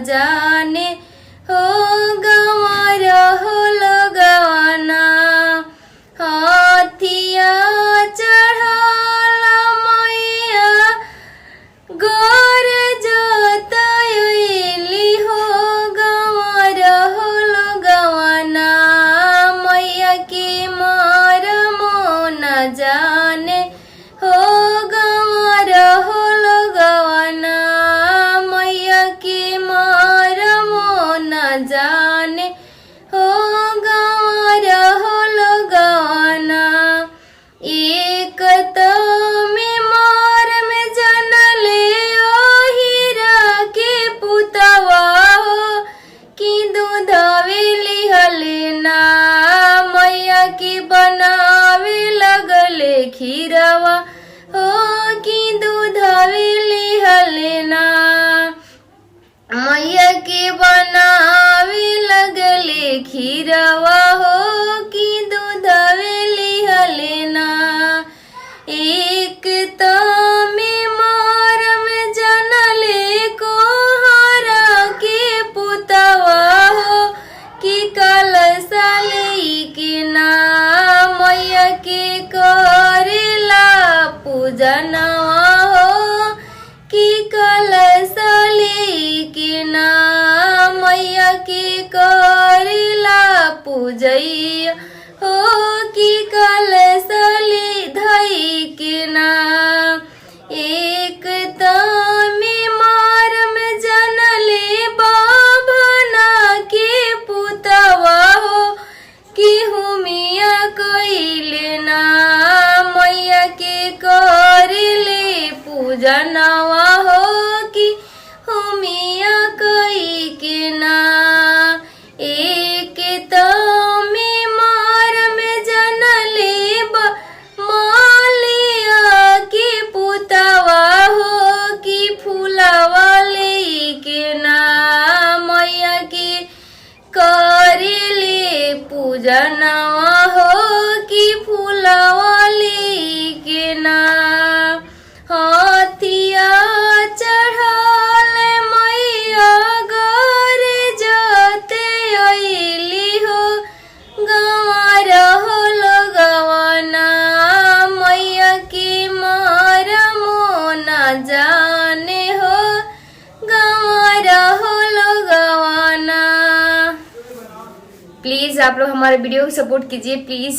जाने हो गंवर होलो गवाना। हाथिया चढ़ल मैया गोर जोतयली हो गंवर होलो गवाना। मैया के मरमो न जाने हो गंवर होलो गवाना। मैया के मरमो न जाने हो गंवर होलो गवाना। एक तो में मार में जनले ओ हीरा के पुतवा हो कि दूधवे लिहले ना। मैया की बनावे लगले खीरवा हो कि दूधवे लिहले ना। मैया के बनावे लगले खीरवा हो कि दूधवे लिहले ना। एक तो में मार में जनले कोहरा के पुतवा हो कि कलशले के ना। मैया के करेला पूजनवा हो कि कलशले के ना। मैया के करेला पूजैया हो कि कलशले धई के ना। एक तो में मार में जनले बाभना के पुतवा हो कि हुमिया कइले ना। मैया के करेले पूजनवा हो कि हुमिया कई के ना। एक तो में मार में जनले मालिया के पुतवा हो कि फूलवा ले के ना। मैया के करेले पूजनवा हो कि फूलवा ले के ना। हाथिया चढ़ल मैया गोर जोतयली हो गंवर होलो गवाना। मैया के मरमो न जाने हो गंवर होलो गवाना। प्लीज आप लोग हमारे वीडियो को सपोर्ट कीजिए प्लीज।